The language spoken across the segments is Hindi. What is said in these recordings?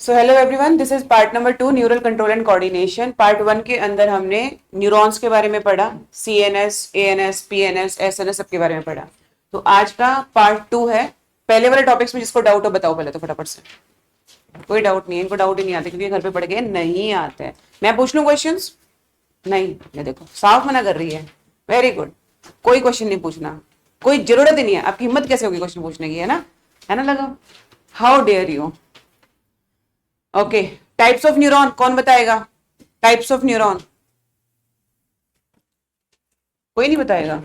So hello everyone, this is part number 2 neural control and coordination. Part 1 के अंदर हमने न्यूरॉन्स के बारे में पढ़ा, सीएनएस, एएनएस, पीएनएस, एसएनएस सबके बारे में पढ़ा। तो आज का पार्ट 2 है। पहले वाले टॉपिक्स में जिसको डाउट हो बताओ पहले तो फटाफट से। कोई डाउट नहीं है, इनको डाउट ही नहीं आता क्योंकि घर पे पढ़ गए नहीं आते हैं। मैं पूछ लूं क्वेश्चंस? नहीं, ये देखो साफ मना कर रही है। वेरी गुड, कोई क्वेश्चन नहीं पूछना, कोई जरूरत ही नहीं है। आपकी हिम्मत कैसे होगी क्वेश्चन पूछने की, है ना लगा? How dare you. Okay, types of neuron कौन बताएगा? टाइप्स ऑफ न्यूरॉन कोई नहीं बताएगा।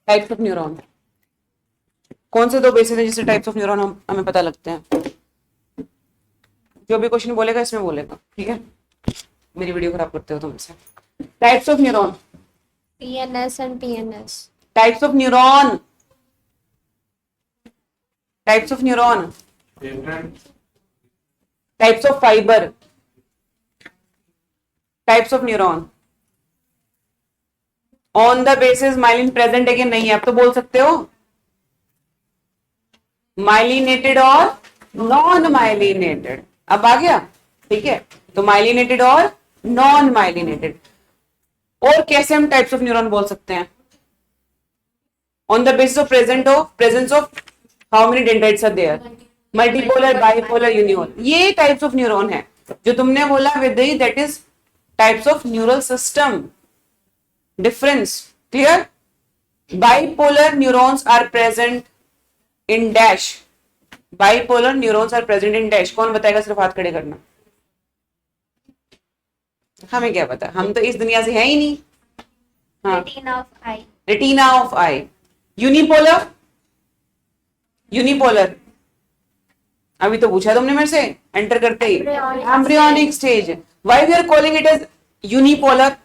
टाइप्स ऑफ न्यूरॉन कौन से दो बेसिस है जिससे टाइप्स ऑफ न्यूरॉन हमें पता लगते हैं? जो भी क्वेश्चन बोलेगा इसमें बोलेगा, ठीक है? मेरी वीडियो खराब करते हो तुम इससे। Types of neuron, PNS and PNS. Types of neuron, types of neuron, types of fibre, types of neuron on the basis myelin present है कि नहीं है, आप तो बोल सकते हो माइलिनेटेड और नॉन माइलिनेटेड। अब आ गया, ठीक है? तो माइलिनेटेड और नॉन माइलिनेटेड। और कैसे हम टाइप्स ऑफ न्यूरॉन बोल सकते हैं? On the basis of presence of how many dendrites are there, multipolar, bipolar, unipolar. ये टाइप्स ऑफ न्यूरॉन है जो तुमने बोला विदई, that is types of neural system. Difference clear? Bipolar neurons are present in dash, bipolar neurons are present in dash. कौन बताएगा? सिर्फ हाथ खड़े करना। हमें क्या पता, हम तो इस दुनिया से है ही नहीं। हाँ, Retina of eye. Retina of eye. Unipolar, unipolar अभी तो पूछा तुमने मेरे से एंटर करते ही। Embryonic stage. Why we are calling it as unipolar?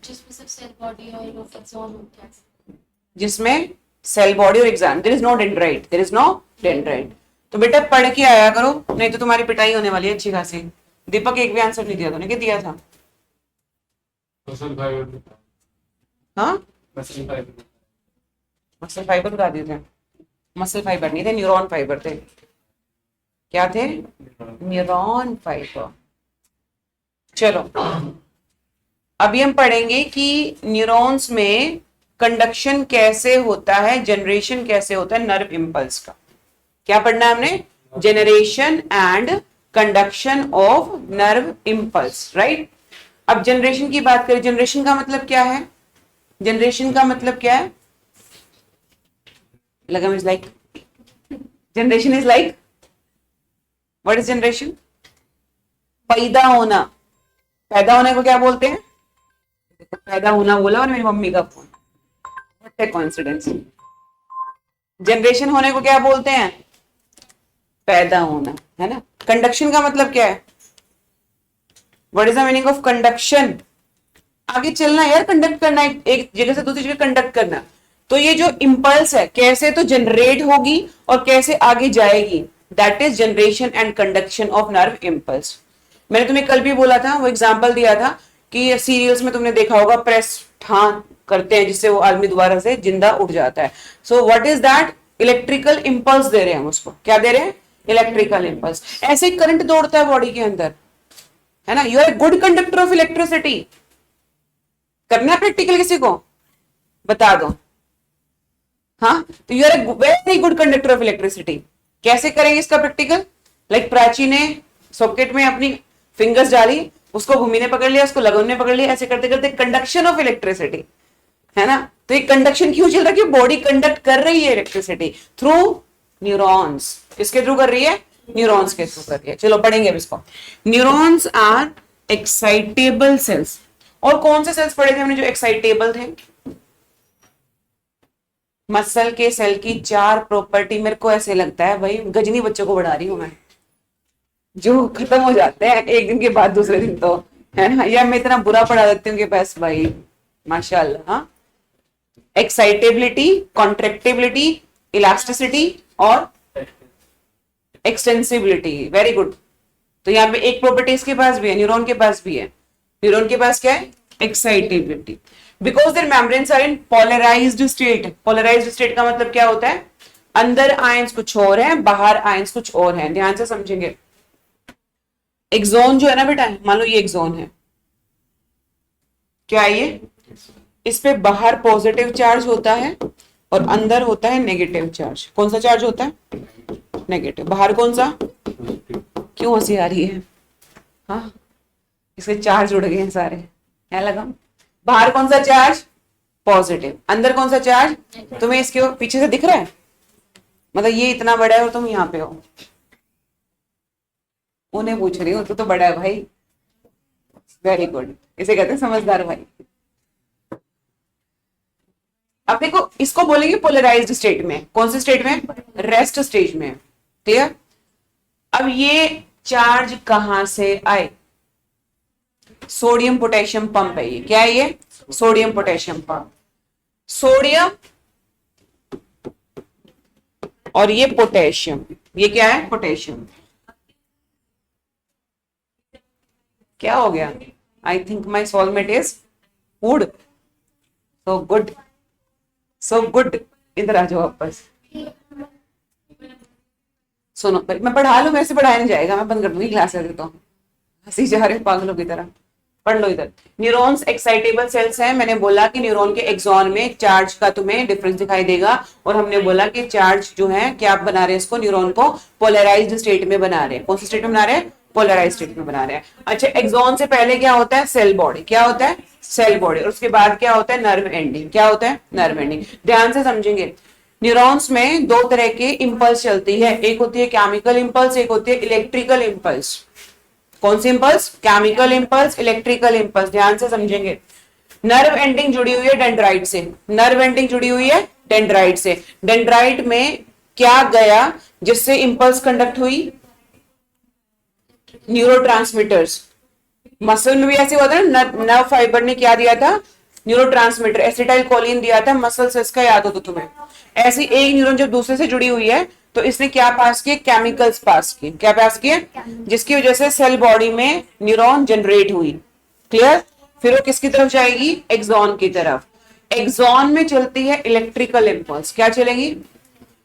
जिसमें सब सेल बॉडी और एक्सॉन होता है। जिसमें सेल बॉडी और axon, there is no dendrite, there is no dendrite. तो बेटा पढ़ के आया करो, नहीं तो तुम्हारी पिटाई होने वाली है अच्छी खासी। दीपक एक भी आंसर नहीं दिया तूने, क्या दिया था? हाँ, मसल फाइबर बता दिए थे। मसल फाइबर नहीं थे, न्यूरॉन फाइबर थे। क्या थे? Neuron fibre. चलो अभी हम पढ़ेंगे कि न्यूरॉन्स में कंडक्शन कैसे होता है, जनरेशन कैसे होता है नर्व इंपल्स का। क्या पढ़ना है हमने? Generation and conduction of nerve impulse, right? अब जनरेशन की बात करें, जनरेशन का मतलब क्या है? जनरेशन का मतलब क्या है? लगा is like, generation is like, what is generation? पैदा होना। पैदा होने को क्या बोलते हैं? पैदा होना बोला और मेरी मम्मी का phone, what A coincidence. Generation होने को क्या बोलते हैं? पैदा होना, है ना? कंडक्शन का मतलब क्या है? What is the meaning of conduction? आगे चलना यार, कंडक्ट करना, एक जगह से दूसरी जगह कंडक्ट करना। तो ये जो इंपल्स है कैसे तो जनरेट होगी और कैसे आगे जाएगी, that is generation and conduction of nerve impulse. मैंने तुम्हें कल भी बोला था, वो एग्जांपल दिया था कि सीरियल्स में तुमने देखा होगा प्रेस ठान करते हैं जिससे वो आदमी दोबारा से जिंदा उठ जाता है। So what is that? Electrical impulse दे रहे हैं हम उसको। क्या दे रहे हैं? Electrical impulse. ऐसे ही करंट दौड़ता है बॉडी के अंदर, है ना? You are a good conductor of electricity. करना है प्रैक्टिकल किसी को? बता दो। हाँ, तो you are a very good conductor of electricity. कैसे करेंगे इसका प्रैक्टिकल? लाइक प्राची ने सॉकेट में अपनी फिंगर्स डाली, उसको भूमि ने पकड़ लिया, उसको लगन ने पकड़ लिया, ऐसे करते करते कंडक्शन ऑफ इलेक्ट्रिसिटी, है ना? तो ये कंडक्शन क्यों चल रहा है? बॉडी कंडक्ट कर रही है इलेक्ट्रिसिटी थ्रू न्यूरॉन्स। किसके थ्रू कर रही है? न्यूरॉन्स के थ्रू कर रही है। चलो पढ़ेंगे अब इसको। Neurons are excitable cells. और कौन से सेल्स पढ़े थे हमने जो एक्साइटेबल थे? मसल के सेल की 4 प्रॉपर्टी। मेरे को ऐसे लगता है भाई गजनी बच्चों को बढ़ा रही हूं मैं, जो खत्म हो जाते हैं एक दिन के बाद दूसरे दिन, तो है ना? या मैं इतना बुरा पढ़ा देती हूँ कि बस भाई माशाल्लाह। हाँ, एक्साइटेबिलिटी, कॉन्ट्रेक्टिबिलिटी, इलास्टिसिटी और एक्सटेंसिबिलिटी। Very good. तो यहाँ पे एक प्रॉपर्टी इसके पास भी है, न्यूरॉन के पास भी है। न्यूरॉन के पास क्या है? Excitability. Because their membranes are in polarised state. Polarised state का मतलब क्या होता है? अंदर आयंस कुछ और है, बाहर आयंस कुछ और है। ध्यान से समझेंगे। एक जोन जो है ना बेटा, मान लो ये एक जोन है, क्या है ये? इस पे बाहर पॉजिटिव चार्ज होता है और अंदर होता है नेगेटिव चार्ज। कौन सा चार्ज होता है? नेगेटिव। बाहर कौन सा? क्यों हंसी आ रही है? हाँ, इसके चार्ज उड़ गए हैं सारे, क्या लगा? बाहर कौन सा चार्ज? पॉजिटिव। अंदर कौन सा चार्ज? तुम्हें इसके पीछे से दिख रहा है? मतलब ये इतना बड़ा है और तुम यहाँ पे हो। उन्हें पूछ रही हूँ, तू तो बड़ा है भाई। वेरी गुड, इसे कहते हैं समझदार भाई। अब देखो, इसको बोलेंगे पोलराइज्ड स्टेट में। कौन से स्टेट में? रेस्ट स्टेज में। क्लियर? अब ये चार्ज कहां से आए? सोडियम पोटेशियम पंप है ये। क्या है ये? Sodium potassium pump. सोडियम और ये पोटेशियम, ये क्या है? पोटेशियम। क्या हो गया? I think my soulmate is food. So good, so good. इधर आ जाओ वापस। सुनो भाई, मैं पढ़ा लूं, मेरे से पढ़ाया नहीं जाएगा, मैं बंद कर दूंगी क्लास। देता हूँ, हंसी जा रहे पागलों की तरह। पढ़ लो इधर। न्यूरॉन्स एक्साइटेबल सेल्स हैं। मैंने बोला कि न्यूरॉन के एक्सॉन में चार्ज का तुम्हें डिफरेंस दिखाई देगा, और हमने बोला कि चार्ज जो है, क्या आप बना रहे हैं इसको, न्यूरॉन को पोलराइज्ड स्टेट में बना रहे हैं। कौन से स्टेट में बना रहे हैं? पोलराइज्ड स्टेट में बना रहे हैं। अच्छा, एक्सॉन से पहले क्या होता है? Cell body. क्या होता है? Cell body. और उसके बाद क्या होता है? Nerve ending. क्या होता है? Nerve ending. ध्यान से समझेंगे। न्यूरॉन्स में दो तरह के इंपल्स चलती है, एक होती है केमिकल इंपल्स, एक होती है इलेक्ट्रिकल इंपल्स। कौन सी impulse? Chemical impulse, electrical impulse. ध्यान से समझेंगे। नर्व एंडिंग जुड़ी हुई है डेंड्राइट से। नर्व एंडिंग जुड़ी हुई है डेंड्राइट से। डेंड्राइट में क्या गया जिससे इंपल्स कंडक्ट हुई? न्यूरोट्रांसमीटर्स। मसल में भी ऐसे हुआ था ना, नर्व फाइबर ने क्या दिया था? न्यूरोट्रांसमीटर, एसिटाइल कोलिन दिया था मसल से। इसका याद हो तो तुम्हें। ऐसी एक न्यूरॉन जब दूसरे से जुड़ी हुई है तो इसने क्या पास किए? केमिकल्स पास किए। क्या पास किए? जिसकी वजह से सेल बॉडी में न्यूरॉन जनरेट हुई। क्लियर? फिर वो किसकी तरफ जाएगी? एक्सॉन की तरफ। एक्सॉन में चलती है इलेक्ट्रिकल इंपल्स। क्या चलेगी?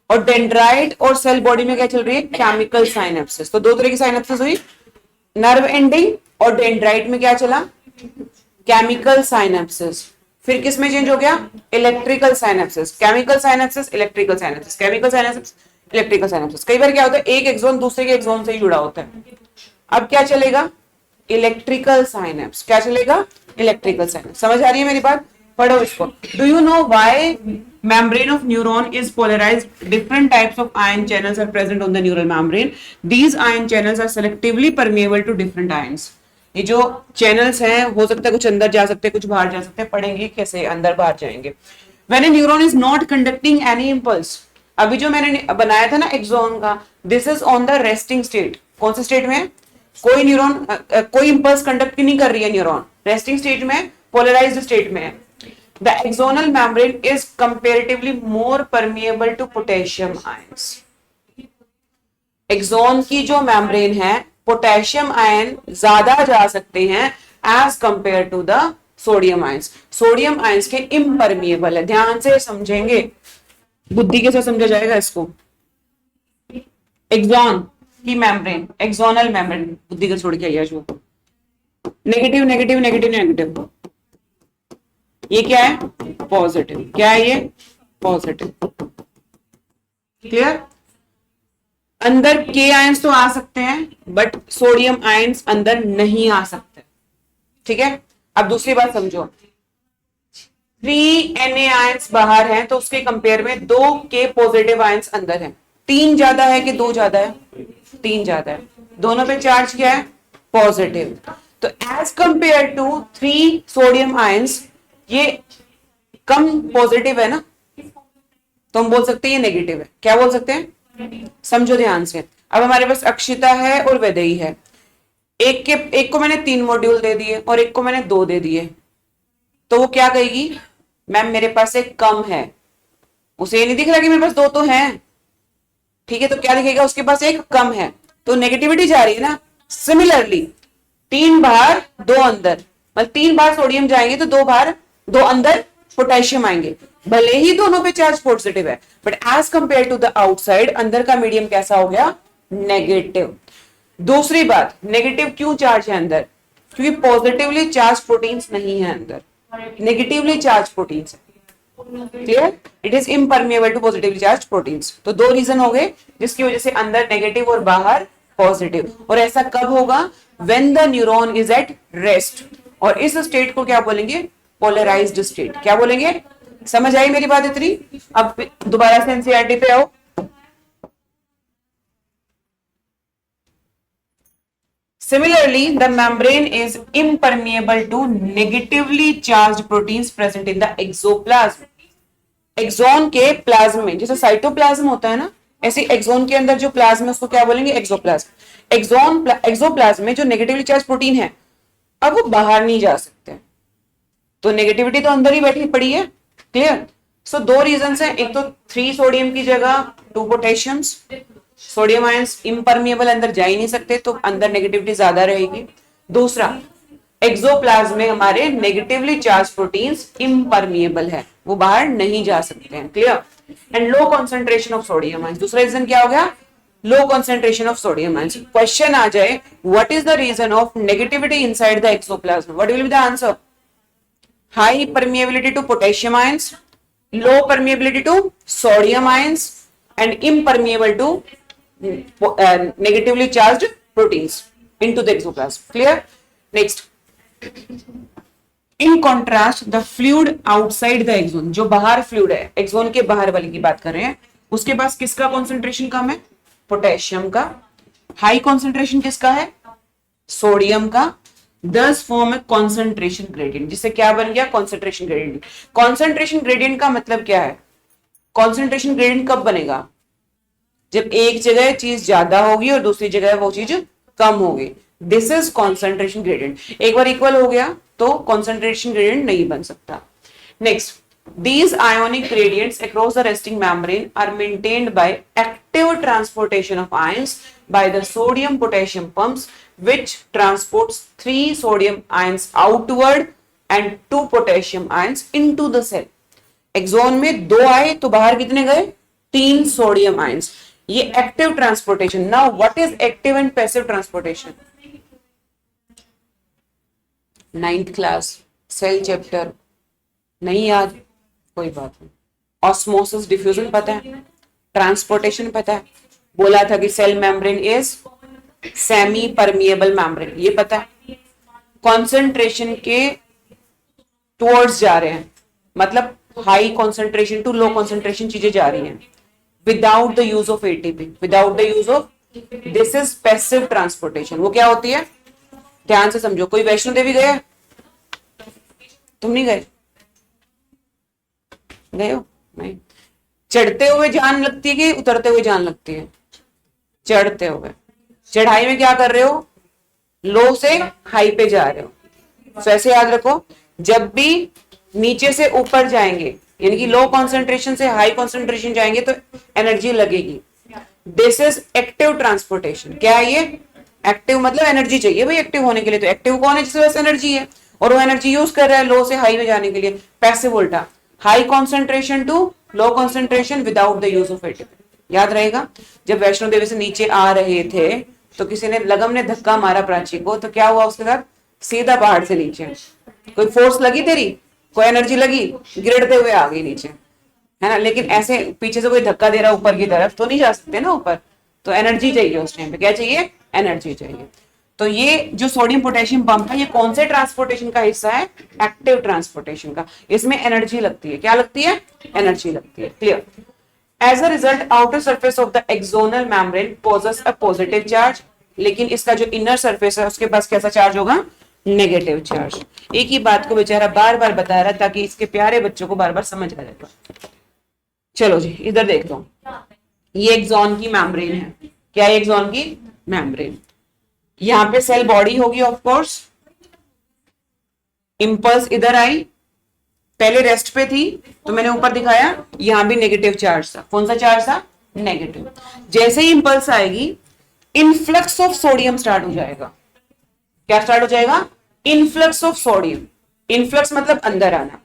और डेंड्राइट और सेल बॉडी में क्या चल रही है? Chemical synapsis. तो दो तरह की साइनेप्सिस हुई, नर्व एंडिंग और डेंड्राइट में क्या चला? Chemical synapsis. फिर किस में चेंज हो गया? Electrical synapsis. Chemical synapsis, electrical synapsis, chemical synapsis, electrical synapsis. कई बार क्या होता है, एक एक्सॉन दूसरे के एक्सॉन से ही जुड़ा होता है। अब क्या चलेगा? Electrical synapse. क्या चलेगा? Electrical synapse. समझ आ रही है मेरी बात? पढ़ो इसको। Do you know why membrane of neuron is polarized? Different types of ion channels are present on the neural membrane. These ion channels are selectively permeable to different ions. ये जो चैनल्स हैं, हो सकता है कुछ अंदर जा सकते हैं, कुछ बाहर जा सकते हैं। पढ़ेंगे कैसे अंदर बाहर जाएंगे। When a neuron is not conducting any impulse, अभी जो मैंने बनाया था ना एक्सॉन का, this is on the resting state. कौन से स्टेट में? कोई न्यूरॉन कोई इंपल्स कंडक्ट नहीं कर रही है न्यूरॉन, रेस्टिंग स्टेट में, पोलराइज्ड स्टेट में। The axonal membrane is comparatively more permeable to potassium ions. Axon की जो मेम्ब्रेन है, पोटेशियम आयन ज्यादा जा सकते हैं as compared to the sodium ions. Sodium ions के इम्परमिएबल है। ध्यान से समझेंगे, बुद्धि के साथ समझा जाएगा इसको। एक्सॉन की मेम्ब्रेन, एक्सोनल मेम्ब्रेन, बुद्धि का छोड़ के आइए जो नेगेटिव नेगेटिव नेगेटिव नेगेटिव, ये क्या है? पॉजिटिव। क्या है ये? पॉजिटिव। क्लियर? अंदर के आयंस तो आ सकते हैं, बट सोडियम आयंस अंदर नहीं आ सकते। ठीक है? अब दूसरी बात समझो। 3 Na आयंस बाहर हैं, तो उसके कंपेयर में 2 K पॉजिटिव आयंस अंदर हैं। 3 ज्यादा है कि 2 ज्यादा है? 3 ज्यादा है। दोनों पे चार्ज क्या है? पॉजिटिव। तो as compared to 3 sodium ions ये कम पॉजिटिव है ना, तो हम बोल सकते हैं ये नेगेटिव है। क्या बोल सकते हैं? समझो ध्यान से। अब हमारे पास अक्षिता है और वैदेही है। एक को मैंने 3 मॉड्यूल दे दिए और एक को मैंने 2 दे दिए, तो वो क्या कहेगी? मैम मेरे पास एक कम है। उसे ये नहीं दिख रहा कि मेरे पास 2 तो हैं। ठीक है, तो क्या दिखेगा? उसके पास एक कम है, तो नेगेटिविटी जा रही है ना। सिमिलरली 3 बाहर 2 अंदर, मतलब 3 बार सोडियम जाएंगे तो 2 बार 2 अंदर पोटेशियम आएंगे। भले ही दोनों पे चार्ज पॉजिटिव है, but as compared to the outside अंदर का मीडियम कैसा हो गया, नेगेटिव। दूसरी बात, नेगेटिव क्यों चार्ज है अंदर, क्योंकि पॉजिटिवली चार्ज प्रोटीन्स नहीं है अंदर, नेगेटिवली चार्ज प्रोटीन्स है। Clear, it is impermeable to positively charge proteins. तो दो रीजन हो गए जिसकी वजह से अंदर नेगेटिव और बाहर पॉजिटिव। और ऐसा कब होगा, when the neuron is at rest, और इस स्टेट को क्या बोलेंगे, पोलराइज्ड स्टेट। क्या बोलेंगे, समझ आई मेरी बात इतनी। अब दोबारा से एनसीईआरटी पे आओ। Similarly, the membrane is impermeable to negatively charged proteins present in the exoplasm. Axon के प्लाज्म में, जैसे साइटोप्लाज्म होता है ना, ऐसे एक्सोन के अंदर जो प्लाज्म है उसको क्या बोलेंगे, एक्सोप्लाज्म। एक्सोप्लाज्म में जो नेगेटिवली चार्ज प्रोटीन है, अब वो बाहर नहीं जा सकते, तो नेगेटिविटी तो अंदर ही बैठी पड़ी है। क्लियर। सो दो रीजन है, एक तो 3 सोडियम की जगह 2 पोटेशियम्स, सोडियम आयंस इम्परमिएबल, अंदर जा ही नहीं सकते, तो अंदर नेगेटिविटी ज्यादा रहेगी। दूसरा, एक्सोप्लाज्म में हमारे नेगेटिवली चार्ज प्रोटीन्स इम्परमिएबल है, वो बाहर नहीं जा सकते हैं। Clear. And low concentration of sodium ions, दूसरा रीजन क्या हो गया, low concentration of sodium ions. Question आ जाए, what is the reason of negativity inside the axoplasm, what will be the answer, high permeability to potassium ions, low permeability to sodium ions, and impermeable to negatively charged proteins into the exoplasm. Clear? Next, in contrast, the fluid outside the axon, जो बाहर फ्लूइड है, एक्सोन के बाहर वाली की बात कर रहे हैं, उसके पास किसका कॉन्सेंट्रेशन कम है, पोटेशियम का। हाई कॉन्सेंट्रेशन किसका है, सोडियम का। 10 फॉर्म है कॉन्सेंट्रेशन ग्रेडियंट, जिससे क्या बन गया, कॉन्सेंट्रेशन ग्रेडियंट। कॉन्सेंट्रेशन ग्रेडियंट का मतलब क्या है, कॉन्सेंट्रेशन ग्रेडियंट कब बनेगा, जब एक जगह चीज ज्यादा होगी और दूसरी जगह वो चीज कम होगी। This is concentration gradient. एक बार इक्वल हो गया तो कॉन्सेंट्रेशन ग्रेडियंट नहीं बन सकता। Next, these ionic gradients across the resting membrane are maintained by active transportation of ions by the sodium potassium pumps, which transports 3 sodium ions outward and 2 potassium ions into the cell. Axon में 2 आए तो बाहर कितने गए, 3 सोडियम आयंस। ये active transportation. Now what is active and passive transportation, 9th class cell chapter नहीं याद, कोई बात नहीं। ऑस्मोसिस डिफ्यूजन पता है, ट्रांसपोर्टेशन पता है, बोला था कि cell membrane is semi permeable membrane, ये पता है। कॉन्सेंट्रेशन के टुवर्ड्स जा रहे हैं, मतलब high concentration to low concentration चीजें जा रही हैं, without the use of ATP, without the use of, this is passive transportation. वो क्या होती है, ध्यान से समझो। कोई वैष्णो देवी गया, तुम नहीं गए, गए हो नहीं। चढ़ते हुए जान लगती है कि उतरते हुए जान लगती है, चढ़ते हुए। चढ़ाई में क्या कर रहे हो, लो से हाई पे जा रहे हो। तो ऐसे याद रखो, जब भी नीचे से ऊपर जाएंगे, यानी कि लो कॉन्सेंट्रेशन से हाई कॉन्सेंट्रेशन जाएंगे, तो एनर्जी लगेगी। This is active transportation. क्या है ये, एक्टिव मतलब एनर्जी चाहिए भाई एक्टिव होने के लिए, तो एक्टिव कौन है, जिसके पास एनर्जी है, और वो एनर्जी यूज कर रहा है लो से हाई में जाने के लिए। पैसिव उल्टा, high concentration to low concentration without the use of ATP. याद रहेगा, जब वैष्णो देवी से नीचे आ रहे थे तो किसी ने लगम ने धक्का मारा प्राची को, तो क्या हुआ उसके साथ, सीधा पहाड़ से नीचे। कोई फोर्स लगी तेरी, कोई एनर्जी लगी, गिरते हुए आ गई नीचे, है ना। लेकिन ऐसे पीछे से कोई धक्का दे रहा ऊपर की तरफ तो नहीं जा सकते ना ऊपर, तो एनर्जी चाहिए उस टाइम पे। क्या चाहिए, एनर्जी चाहिए। तो ये जो सोडियम पोटेशियम पंप है, ये कौन से ट्रांसपोर्टेशन का हिस्सा है, एक्टिव ट्रांसपोर्टेशन का। इसमें एनर्जी लगती है, क्या लगती है, एनर्जी लगती है। Clear. As a result, outer surface of the axonal membrane possesses a positive charge, लेकिन इसका जो इनर सरफेस है उसके पास कैसा चार्ज होगा, नेगेटिव चार्ज। एक ही बात को बेचारा बार बार बता रहा ताकि इसके प्यारे बच्चों को बार बार समझ आ जाएगा। चलो जी, इधर देख लो, ये एक्सोन की मेम्ब्रेन है। क्या है, एक्सोन की मेम्ब्रेन। यहां पे सेल बॉडी होगी, ऑफ कोर्स। इंपल्स इधर आई, पहले रेस्ट पे थी तो मैंने ऊपर दिखाया, यहां भी नेगेटिव चार्ज था। कौन सा चार्ज था, नेगेटिव। जैसे ही इंपल्स आएगी, इनफ्लक्स ऑफ सोडियम स्टार्ट हो जाएगा। क्या स्टार्ट हो जाएगा, इनफ्लक्स ऑफ सोडियम। इनफ्लक्स मतलब अंदर आना।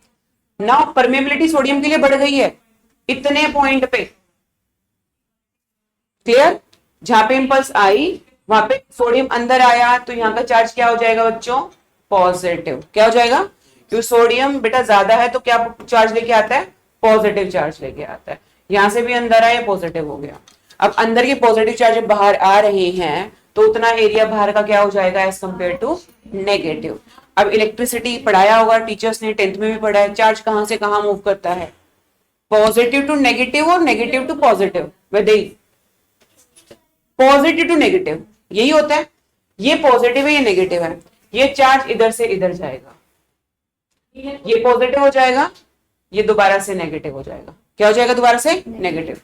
नाउ परमेबिलिटी सोडियम के लिए बढ़ गई है इतने पॉइंट पे, क्लियर। जहां पे इंपल्स आई वहां पे सोडियम अंदर आया तो यहाँ का चार्ज क्या हो जाएगा बच्चों, पॉजिटिव। क्या हो जाएगा, क्योंकि सोडियम बेटा ज्यादा है तो क्या चार्ज लेके आता है, पॉजिटिव चार्ज लेके आता है। यहां से भी अंदर आया, पॉजिटिव हो गया। अब अंदर के पॉजिटिव चार्ज बाहर आ रहे हैं तो उतना एरिया बाहर का क्या हो जाएगा एज कंपेयर टू नेगेटिव। अब इलेक्ट्रिसिटी पढ़ाया होगा टीचर्स ने, 10th में भी पढ़ा है, चार्ज कहां से कहां मूव करता है, पॉजिटिव टू नेगेटिव और negative to positive, positive to negative, यही होता है। ये पॉजिटिव है ये नेगेटिव है, ये चार्ज इधर से इधर जाएगा, ये पॉजिटिव हो जाएगा, ये दोबारा से नेगेटिव हो जाएगा। क्या हो जाएगा, दोबारा से नेगेटिव।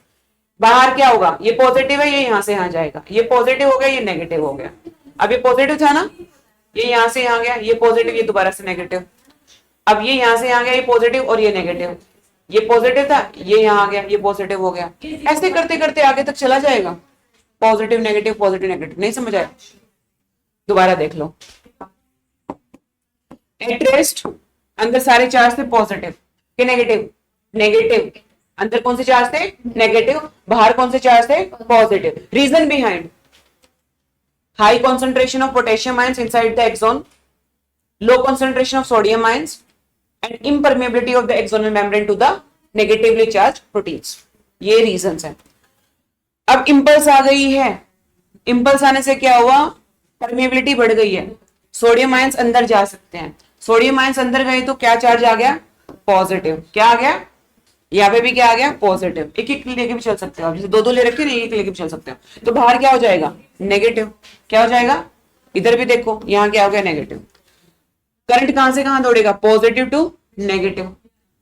बाहर क्या होगा, ये पॉजिटिव है ये यहां से यहां जाएगा, ये पॉजिटिव हो गया ये नेगेटिव हो गया। अब ये पॉजिटिव था ना, ये यहां से यहां गया, ये पॉजिटिव ये दोबारा से नेगेटिव। अब ये यहां से यहां गया, ये पॉजिटिव और ये नेगेटिव, ये पॉजिटिव था ये यहां आ गया, ये पॉजिटिव हो गया। ऐसे करते करते आगे तक चला जाएगा, पॉजिटिव नेगेटिव पॉजिटिव नेगेटिव। नहीं समझ आया, दोबारा देख लो। एट रेस्ट अंदर सारे चार्ज थे पॉजिटिव के नेगेटिव, नेगेटिव। अंदर कौन से चार्ज थे, नेगेटिव, बाहर कौन से चार्ज थे, positive. Reason behind, high concentration of potassium ions inside the axon, low concentration of sodium ions, and impermeability of the axonal membrane to the negatively charged proteins. ये reasons हैं। अब impulse आ गई है, impulse आने से क्या हुआ, permeability बढ़ गई है, सोडियम आयंस अंदर जा सकते हैं। सोडियम आयंस अंदर गए तो क्या चार्ज आ गया, पॉजिटिव। क्या आ गया, यहाँ पे भी क्या आ गया, पॉजिटिव। एक एक लेके भी चल सकते हो आप, जैसे दो दो ले रखे ना, एक लेके भी चल सकते हो। तो बाहर क्या हो जाएगा, नेगेटिव। क्या हो जाएगा, इधर भी देखो यहाँ क्या हो गया, नेगेटिव। करंट कहां से कहां दौड़ेगा, पॉजिटिव टू नेगेटिव।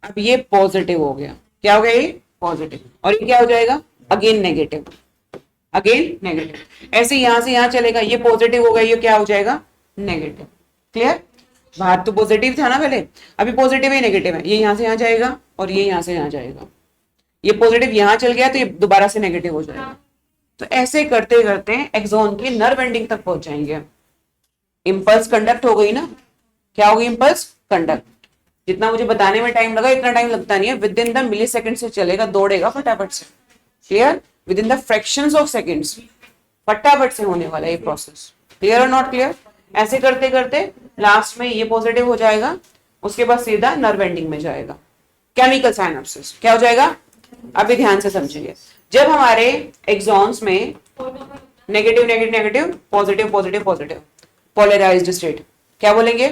अब ये पॉजिटिव हो गया, क्या हो गया, ये पॉजिटिव, और ये क्या हो जाएगा, अगेन नेगेटिव, अगेन नेगेटिव। ऐसे यहां से यहां चलेगा, ये पॉजिटिव होगा, ये क्या हो जाएगा, नेगेटिव। क्लियर, बाहर तो पॉजिटिव था ना पहले, अभी पॉजिटिव है नेगेटिव है, ये यहां से यहां जाएगा और ये यहां से यहां जाएगा। ये पॉजिटिव यहां चल गया तो ये दोबारा से नेगेटिव हो जाएगा। तो ऐसे करते करते एक्सॉन के नर्व एंडिंग तक पहुंच जाएंगे। इंपल्स कंडक्ट हो गई ना, क्या हो गई, इंपल्स कंडक्ट। जितना मुझे बताने में टाइम लगा इतना टाइम लगता नहीं है, within the millisecond से चलेगा, दौड़ेगा फटाफट से। Clear, within the fractions of seconds फटाफट से होने वाला ये प्रोसेस। क्लियर और नॉट क्लियर। ऐसे करते करते लास्ट में ये पॉजिटिव हो जाएगा, उसके बाद सीधा नर्व एंडिंग में जाएगा, केमिकल साइनेप्सिस। क्या हो जाएगा, अभी ध्यान से समझिए। जब हमारे एक्सॉन्स में negative negative negative positive positive positive polarized state, क्या बोलेंगे,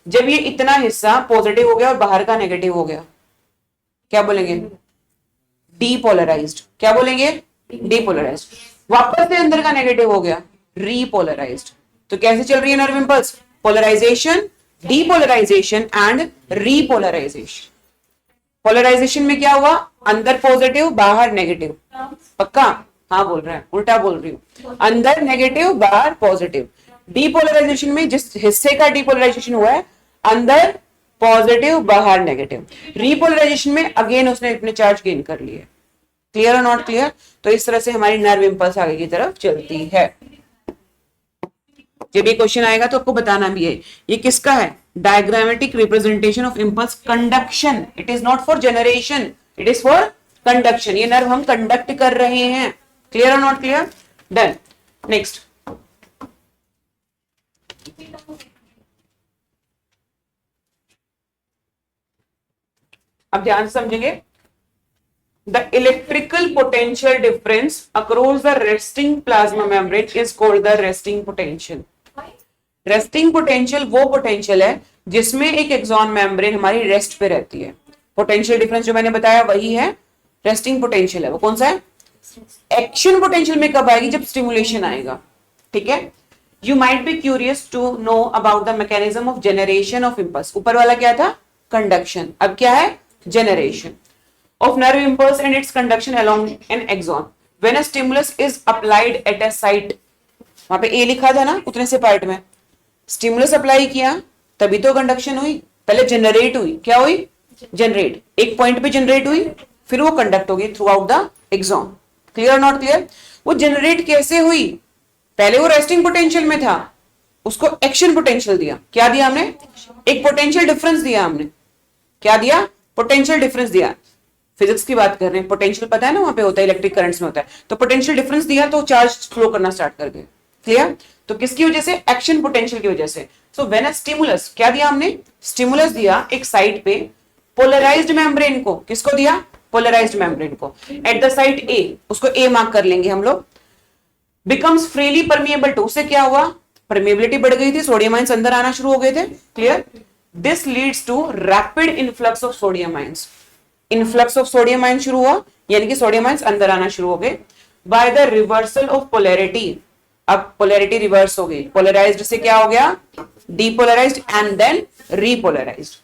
जब ये इतना हिस्सा पॉजिटिव हो गया और बाहर का नेगेटिव हो गया, क्या बोलेंगे, डीपोलराइज्ड। क्या बोलेंगे, डीपोलराइज्ड। वापस से अंदर का नेगेटिव हो गया, रीपोलराइज्ड। तो कैसे चल रही है nerve impulse, polarization, depolarization and repolarization. Polarization में क्या हुआ, अंदर पॉजिटिव बाहर नेगेटिव, पक्का, हाँ बोल रहा है, उल्टा बोल रही हूं, अंदर नेगेटिव बाहर पॉजिटिव। डीपोलराइजेशन में जिस हिस्से का डीपोलराइजेशन हुआ है, अंदर पॉजिटिव बाहर नेगेटिव। रीपोलराइजेशन में अगेन उसने अपने चार्ज गेन कर लिए। क्लियर और नॉट क्लियर। तो इस तरह से हमारी नर्व इंपल्स आगे की तरफ चलती है। जब ये क्वेश्चन आएगा तो आपको बताना भी है ये किसका है, diagrammatic representation of impulse conduction. It is not for generation, it is for conduction. ये नर्व हम कंडक्ट कर रहे हैं। क्लियर और नॉट क्लियर, डन। नेक्स्ट, अब ध्यान से समझेंगे। The electrical potential difference across the resting plasma membrane is called the resting potential. Resting potential वो potential है जिसमें एक एक्सॉन मेम्ब्रेन हमारी रेस्ट पे रहती है। पोटेंशियल डिफरेंस जो मैंने बताया वही है, रेस्टिंग पोटेंशियल है। वो कौन सा है, एक्शन पोटेंशियल में कब आएगी, जब स्टिमुलेशन आएगा। ठीक है, you might be curious to know about the mechanism of generation of impulse. ऊपर वाला क्या था, कंडक्शन, अब क्या है, generation of nerve impulse and its conduction along an axon when a stimulus is applied at a site। वहां पे ए लिखा था ना उतने से पार्ट में, स्टिमुलस अप्लाई किया तभी तो कंडक्शन हुई। पहले जनरेट हुई, क्या हुई, जनरेट, एक पॉइंट पे जनरेट हुई, फिर वो कंडक्ट हो गई throughout the axon. Clear not clear. वो जनरेट कैसे हुई, पहले वो रेस्टिंग पोटेंशियल में था, उसको एक्शन पोटेंशियल दिया। क्या दिया हमने, एक पोटेंशियल डिफरेंस दिया हमने। क्या दिया? पोटेंशियल डिफरेंस दिया। फिजिक्स की बात कर रहे हैं, पोटेंशियल पता है ना, वहां पे होता है, इलेक्ट्रिक करंट्स में होता है। तो पोटेंशियल डिफरेंस दिया तो चार्ज फ्लो करना स्टार्ट कर गए। क्लियर? तो किसकी वजह से? एक्शन पोटेंशियल की वजह से। सो व्हेन अ स्टिमुलस, क्या दिया हमने? स्टिमुलस दिया एक साइड पे, पोलराइज्ड मेम्ब्रेन को, किसको दिया? पोलराइज्ड मेम्ब्रेन को, एट द साइड ए, उसको ए मार्क कर लेंगे हम लोग। बिकम्स फ्रीली परमिएबल टू, उससे क्या हुआ? परमिएबिलिटी बढ़ गई थी, सोडियम आयंस अंदर आना शुरू हो गए थे। Clear? This leads to rapid influx of sodium ions, influx of sodium ions शुरू हुआ, यानी कि सोडियम आयंस अंदर आना शुरू हो गए। By the reversal of polarity, अब पोलैरिटी रिवर्स हो गई, पोलराइज्ड से क्या हो गया? Depolarised and then repolarised.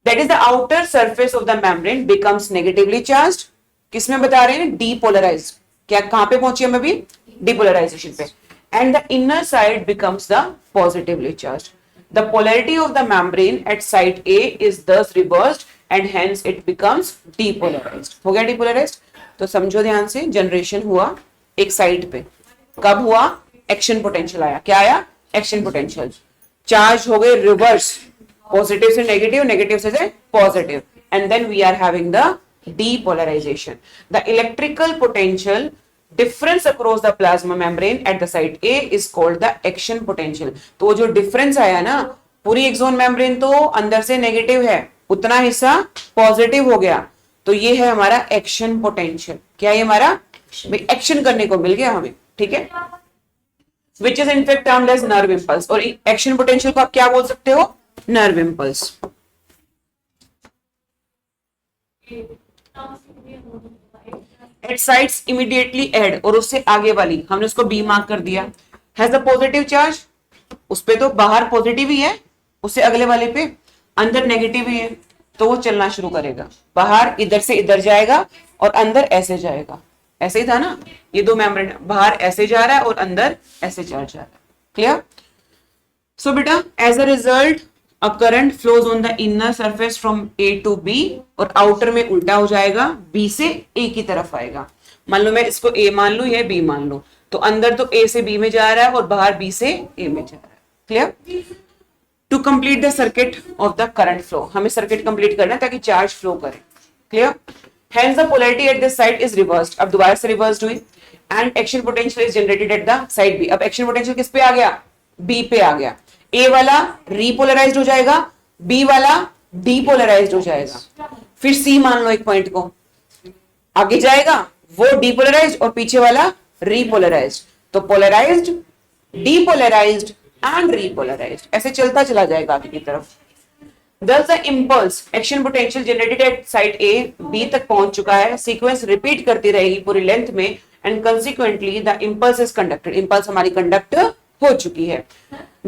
That is the outer surface of the membrane becomes negatively charged. किसमें बता रहे हैं? डीपोलराइज्ड। क्या, कहां पे पहुंची हम अभी? डीपोलराइजेशन पे। And the inner side becomes the positively charged. The polarity of the membrane at side A is thus reversed and hence it becomes depolarised. हो गया डीपोलराइज्ड? तो समझो ध्यान से, जनरेशन हुआ एक साइड पे, कब हुआ? एक्शन पोटेंशियल आया। क्या आया? Action potential. चार्ज हो गए रिवर्स, पॉजिटिव से नेगेटिव, नेगेटिव से positive, and then we are having the depolarization. The electrical potential difference across the plasma membrane at the site A is called the action potential. तो वो जो डिफरेंस आया ना, पूरी एक्सोन मेम्ब्रेन तो अंदर से नेगेटिव है, उतना हिस्सा पॉजिटिव हो गया, तो ये है हमारा एक्शन पोटेंशियल। क्या है हमारा? एक्शन करने को मिल गया हमें। ठीक है, which is in fact termed as nerve impulse. और एक्शन पोटेंशियल को आप क्या बोल सकते हो? Nerve impulse. At sides immediately add, और उससे आगे वाली हमने उसको बी मार्क कर दिया, हैज द पॉजिटिव चार्ज, उस पे तो बाहर पॉजिटिव ही है, उससे अगले वाले पे अंदर नेगेटिव ही है, तो वो चलना शुरू करेगा। बाहर इधर से इधर जाएगा और अंदर ऐसे जाएगा, ऐसे ही था ना, ये दो मेम्ब्रेन, बाहर ऐसे जा रहा है और अंदर ऐसे जा रहा है। क्लियर? सो बेटा, as a result a current flows on the inner surface from A to B, और आउटर में उल्टा हो जाएगा, बी से ए की तरफ आएगा। मान लो मैं इसको ए मान लू, ये बी मान लो, तो अंदर तो ए से बी में जा रहा है और बाहर बी से ए में जा रहा है। Clear? To complete the circuit of the current flow, हमें सर्किट कंप्लीट करना है ताकि चार्ज फ्लो करे। Clear? Hence the polarity at this site is reversed. अब दोबारा से रिवर्स्ड हुई, and action potential is generated at the side B. अब action potential किस पे आ गया? B पे आ गया। A वाला repolarized हो जाएगा, B वाला depolarized हो जाएगा। फिर C मान लो एक पॉइंट को, आगे जाएगा वो depolarized और पीछे वाला repolarized, तो polarized, depolarized and repolarized, ऐसे चलता चला जाएगा आगे की तरफ। Thus the impulse action potential generated at site A B तक पहुंच चुका है, सीक्वेंस रिपीट करती रहेगी पूरी लेंथ में, and consequently the impulse is conducted, impulse हमारी कंडक्ट हो चुकी है।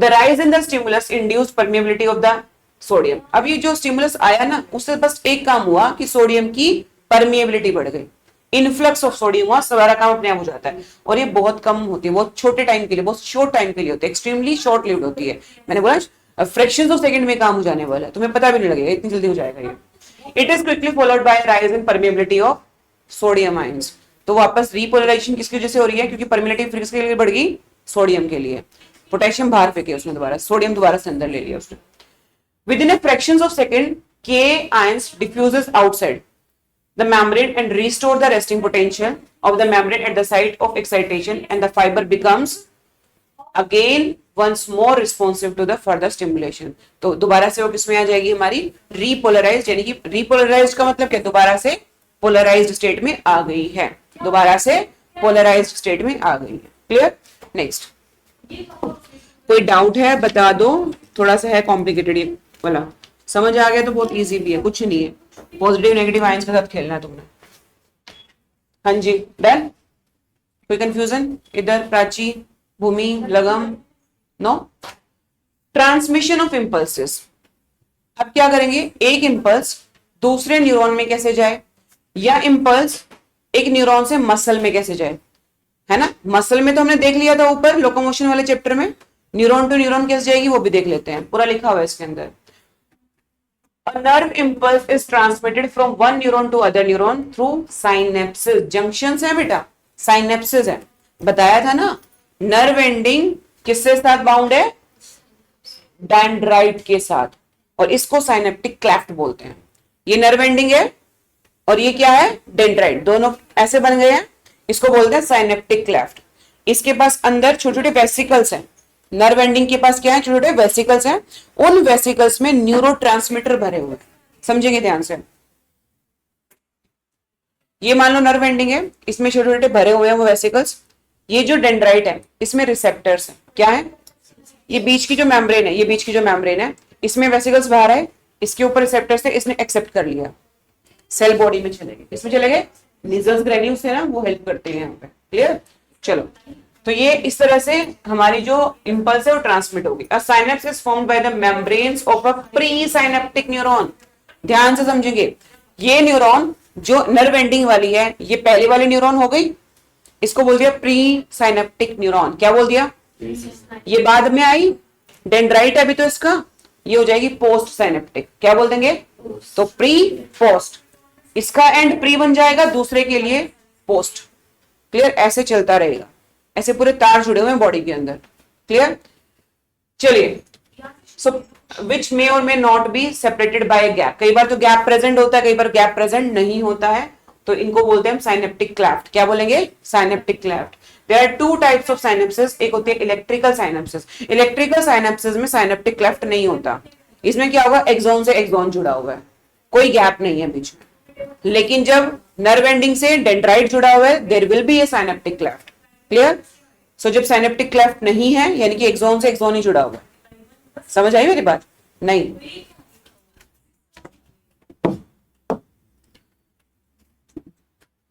The rise in the stimulus induced permeability of the sodium. अब ये जो स्टिमुलस आया ना, उससे बस एक काम हुआ कि सोडियम की परमिएबिलिटी बढ़ गई, इनफ्लक्स ऑफ सोडियम हुआ, सारा काम अपने आप हो जाता है। और ये बहुत कम होती है, बहुत छोटे टाइम के लिए, बहुत शॉर्ट टाइम के लिए होती है, एक्सट्रीमली शॉर्ट लिव्ड होती है। मैंने बोला फ्रैक्शंस ऑफ सेकंड में काम हो जाने वाला है, तुम्हें पता भी नहीं लगेगा, इतनी जल्दी हो जाएगा ये। It is quickly followed by rise in permeability of sodium ions. तो वापस रीपोलराइजेशन किसकी वजह से हो रही है? क्योंकि परमिएबिलिटी फिर किसके लिए बढ़ गई? सोडियम के लिए। पोटेशियम बाहर फेंके उसने दोबारा, सोडियम दोबारा से अंदर ले लिया उसने। Within a fractions of second के ions diffuses outside the membrane and restore the resting potential of the membrane at the site of excitation, and the fiber becomes again once more responsive to the further stimulation. तो दोबारा से वो किसमें आ जाएगी? हमारी repolarized, यानी कि repolarized का मतलब क्या? दोबारा से polarized state में आ गई है, दोबारा से polarized state में आ गई है। क्लियर? नेक्स्ट, कोई डाउट है बता दो, थोड़ा सा है कॉम्प्लिकेटेड वाला, समझ आ गया तो बहुत इजी भी है, कुछ नहीं है, पॉजिटिव नेगेटिव आयंस के साथ खेलना है तुमने। हाँ जी, डन? कोई कंफ्यूजन इधर? प्राची, भूमि, लगम? नो? Transmission of impulses. अब क्या करेंगे? एक इंपल्स दूसरे न्यूरॉन में कैसे जाए, या इंपल्स एक न्यूरॉन से मसल में कैसे जाए, है ना? मसल में तो हमने देख लिया था ऊपर लोकोमोशन वाले चैप्टर में, न्यूरॉन टू न्यूरॉन कैसे जाएगी वो भी देख लेते हैं, पूरा लिखा हुआ है इसके अंदर। A nerve impulse is transmitted from one neuron to other neuron through synapses. Junctions है बेटा, synapses है, बताया था ना। नर्व एंडिंग किससे साथ बाउंड है? डेंड्राइट के साथ। और इसको साइनेप्टिक क्लेफ्ट बोलते हैं। ये नर्व एंडिंग है और ये क्या है, डेंड्राइट, दोनों ऐसे बन गए हैं, इसको बोलते हैं साइनेप्टिक क्लेफ्ट। इसके पास अंदर छोटे छोटे वेसिकल्स हैं, नर्व एंडिंग के पास क्या है, छोटे छोटे वेसिकल्स हैं, उन वेसिकल्स में न्यूरोट्रांसमीटर भरे हुए हैं, समझेंगे ध्यान से। ये मान लो नर्व एंडिंग है, इसमें छोटे छोटे भरे हुए हैं वो वेसिकल्स। ये जो डेंड्राइट है इसमें रिसेप्टर्स हैं, क्या है, ये बीच की जो मेम्ब्रेन है, ये बीच की जो मेम्ब्रेन है, इसमें वेसिकल्स बाहर है, इसके ऊपर रिसेप्टर्स थे, इसने एक्सेप्ट कर लिया, सेल बॉडी में चले गए, इसमें चले गए, निजल्स ग्रेन्यूल्स है ना वो हेल्प करते हैं यहाँ पे, क्लियर। चलो, तो ये इस तरह से हमारी जो इंपल्स है वो ट्रांसमिट होगी। A synapse is formed by the membranes of a pre synaptic neuron. ध्यान से समझेंगे, ये न्यूरॉन जो नर्व एंडिंग वाली है, ये पहले वाली न्यूरॉन हो गई, इसको बोल दिया प्री साइनेप्टिक न्यूरॉन। क्या बोल दिया, ये बाद में आई, डेंड्राइट अभी तो इसका, ये हो जाएगी पोस्ट साइनेप्टिक। क्या बोल देंगे, तो प्री पोस्ट, इसका एंड प्री बन जाएगा, दूसरे के लिए पोस्ट, क्लियर। ऐसे चलता रहेगा, ऐसे पूरे तार जुड़े हुए हैं बॉडी के अंदर, क्लियर। चलिए, सो विच मे और may not be separated by gap. कई बार तो गैप प्रेजेंट होता है, कई बार गैप प्रेजेंट नहीं होता है, तो इनको बोलते हैं हम साइनेप्टिक क्लेफ्ट। क्या बोलेंगे, synaptic cleft. There are two types of synapses, एक होती है इलेक्ट्रिकल साइनेप्सिस। इलेक्ट्रिकल साइनेप्सिस में साइनेप्टिक क्लेफ्ट नहीं होता, इसमें क्या होगा, एक्सॉन से एक्सॉन जुड़ा हुआ है, कोई गैप नहीं है बीच में। लेकिन जब नर्व एंडिंग से डेंड्राइट जुड़ा हुआ है, there will be a synaptic cleft, clear. So जब साइनेप्टिक क्लेफ्ट नहीं है, यानी कि एक्सॉन से एक्सॉन ही जुड़ा हुआ है। समझ आई मेरी बात, नहीं।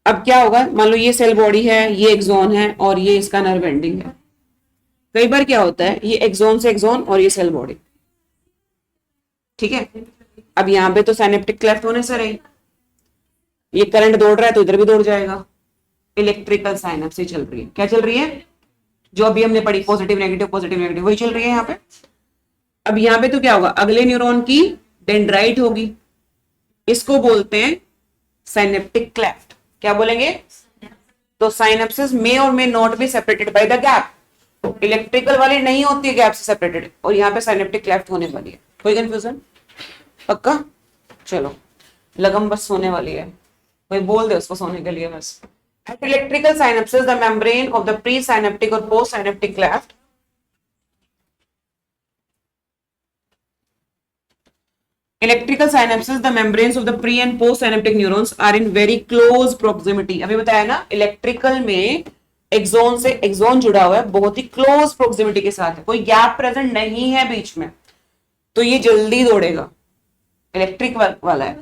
अब क्या होगा, मान लो ये सेल बॉडी है, ये एक्सॉन है और ये इसका नर्व एंडिंग है। कई बार क्या होता है, ये एक्सॉन से एक्सॉन और ये सेल बॉडी, ठीक है। अब यहां पे तो साइनेप्टिक क्लेफ्ट होने से रही, ये करंट दौड़ रहा है तो इधर भी दौड़ जाएगा, इलेक्ट्रिकल साइनेप्स ही चल रही है। क्या चल रही है, जो अभी हमने पढ़ी, पॉजिटिव नेगेटिव वही चल रही है यहाँ पे। अब यहाँ पे तो क्या होगा, अगले न्यूरॉन की डेंड्राइट होगी, इसको बोलते हैं साइनेप्टिक क्लेफ्ट। क्या बोलेंगे, तो साइनेप्सिस मे और may not be separated by the gap. Electrical वाली नहीं होती है गैप से सेपरेटेड, और यहाँ पे साइनेप्टिक क्लेफ्ट होने वाली है। कोई कंफ्यूजन, पक्का। चलो, लगम बस सोने वाली है, कोई बोल दे उसको सोने के लिए बस। At electrical synapses, the membrane of the pre-synaptic or post-synaptic cleft electrical synapses, the membranes of the pre and post-synaptic neurons are in very close proximity. अभी बताया ना, इलेक्ट्रिकल में एक्सोन से एक्सोन जुड़ा हुआ है, बहुत ही क्लोज प्रोक्सिमिटी के साथ है, कोई गैप प्रेजेंट नहीं है बीच में, तो ये जल्दी दौड़ेगा। इलेक्ट्रिक वाला है,